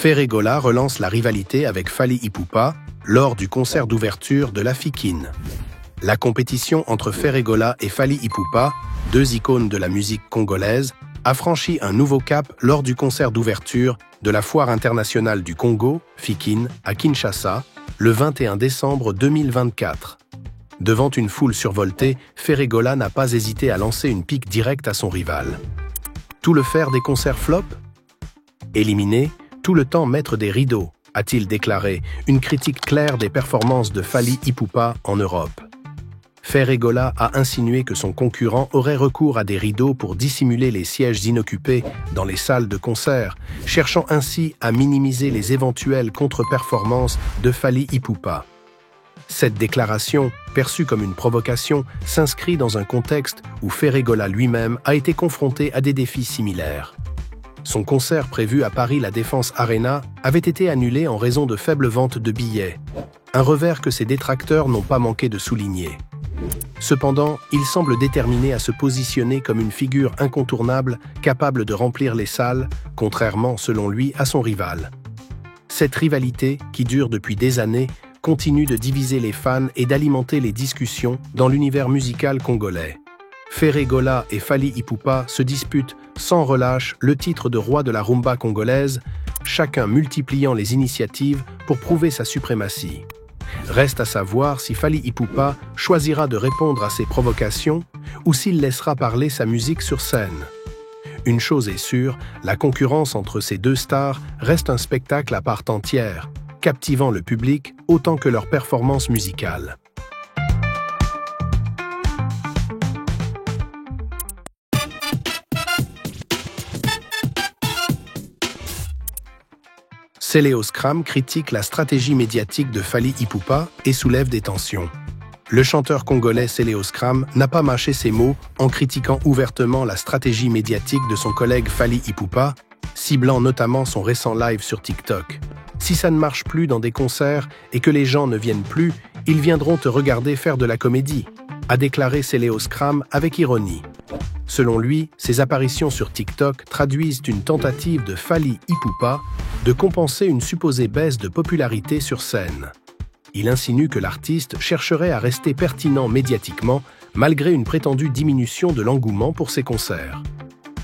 Ferregola relance la rivalité avec Fally Ipupa lors du concert d'ouverture de la FIKIN. La compétition entre Ferregola et Fally Ipupa, deux icônes de la musique congolaise, a franchi un nouveau cap lors du concert d'ouverture de la Foire internationale du Congo, FIKIN, à Kinshasa, le 21 décembre 2024. Devant une foule survoltée, Ferregola n'a pas hésité à lancer une pique directe à son rival. Tout le faire des concerts flop? Éliminer, tout le temps mettre des rideaux, a-t-il déclaré, une critique claire des performances de Fally Ipupa en Europe. Ferregola a insinué que son concurrent aurait recours à des rideaux pour dissimuler les sièges inoccupés dans les salles de concert, cherchant ainsi à minimiser les éventuelles contre-performances de Fally Ipupa. Cette déclaration, perçue comme une provocation, s'inscrit dans un contexte où Ferregola lui-même a été confronté à des défis similaires. Son concert prévu à Paris La Défense Arena avait été annulé en raison de faibles ventes de billets, un revers que ses détracteurs n'ont pas manqué de souligner. Cependant, il semble déterminé à se positionner comme une figure incontournable capable de remplir les salles, contrairement, selon lui, à son rival. Cette rivalité, qui dure depuis des années, continue de diviser les fans et d'alimenter les discussions dans l'univers musical congolais. Ferregola et Fally Ipupa se disputent sans relâche le titre de roi de la rumba congolaise, chacun multipliant les initiatives pour prouver sa suprématie. Reste à savoir si Fally Ipupa choisira de répondre à ces provocations ou s'il laissera parler sa musique sur scène. Une chose est sûre, la concurrence entre ces deux stars reste un spectacle à part entière, captivant le public autant que leur performance musicale. Céléos Cram critique la stratégie médiatique de Fally Ipupa et soulève des tensions. Le chanteur congolais Céléos Cram n'a pas mâché ses mots en critiquant ouvertement la stratégie médiatique de son collègue Fally Ipupa, ciblant notamment son récent live sur TikTok. Si ça ne marche plus dans des concerts et que les gens ne viennent plus, ils viendront te regarder faire de la comédie, a déclaré Céléos Cram avec ironie. Selon lui, ses apparitions sur TikTok traduisent une tentative de Fally Ipupa de compenser une supposée baisse de popularité sur scène. Il insinue que l'artiste chercherait à rester pertinent médiatiquement malgré une prétendue diminution de l'engouement pour ses concerts.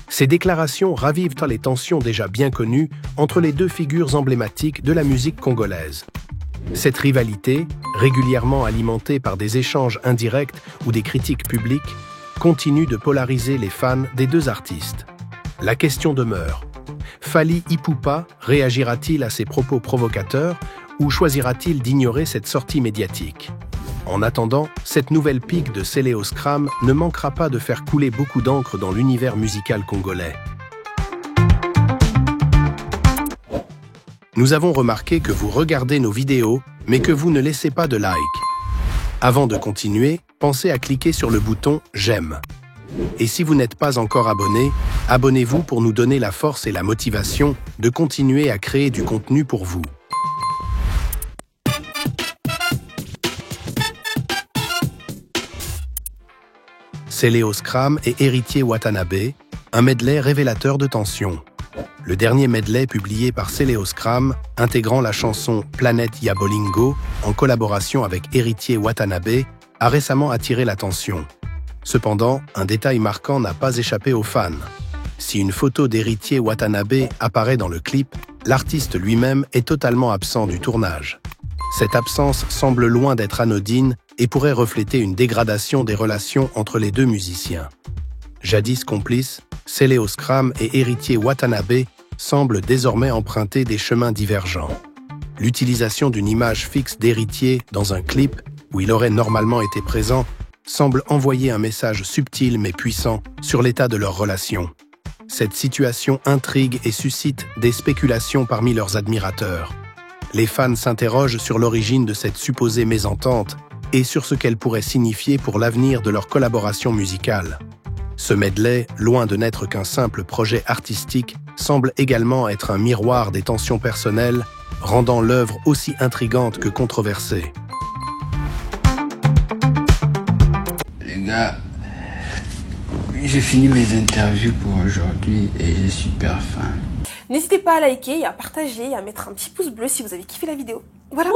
Ces déclarations ravivent les tensions déjà bien connues entre les deux figures emblématiques de la musique congolaise. Cette rivalité, régulièrement alimentée par des échanges indirects ou des critiques publiques, continue de polariser les fans des deux artistes. La question demeure. Fally Ipupa réagira-t-il à ces propos provocateurs ou choisira-t-il d'ignorer cette sortie médiatique? En attendant, cette nouvelle pique de Céléos Cram ne manquera pas de faire couler beaucoup d'encre dans l'univers musical congolais. Nous avons remarqué que vous regardez nos vidéos, mais que vous ne laissez pas de like. Avant de continuer, pensez à cliquer sur le bouton « J'aime ». Et si vous n'êtes pas encore abonné, abonnez-vous pour nous donner la force et la motivation de continuer à créer du contenu pour vous. Céléos Cram et Héritier Watanabe, un medley révélateur de tension. Le dernier medley publié par Céléos Cram, intégrant la chanson Planète Ya Bolingo en collaboration avec Héritier Watanabe, a récemment attiré l'attention. Cependant, un détail marquant n'a pas échappé aux fans. Si une photo d'Héritier Watanabe apparaît dans le clip, l'artiste lui-même est totalement absent du tournage. Cette absence semble loin d'être anodine et pourrait refléter une dégradation des relations entre les deux musiciens. Jadis complices, Céléos Cram et Héritier Watanabe semblent désormais emprunter des chemins divergents. L'utilisation d'une image fixe d'Héritier dans un clip où il aurait normalement été présent semble envoyer un message subtil mais puissant sur l'état de leur relation. Cette situation intrigue et suscite des spéculations parmi leurs admirateurs. Les fans s'interrogent sur l'origine de cette supposée mésentente et sur ce qu'elle pourrait signifier pour l'avenir de leur collaboration musicale. Ce medley, loin de n'être qu'un simple projet artistique, semble également être un miroir des tensions personnelles, rendant l'œuvre aussi intrigante que controversée. Les gars, j'ai fini mes interviews pour aujourd'hui et j'ai super faim. N'hésitez pas à liker, à partager, à mettre un petit pouce bleu si vous avez kiffé la vidéo. Voilà.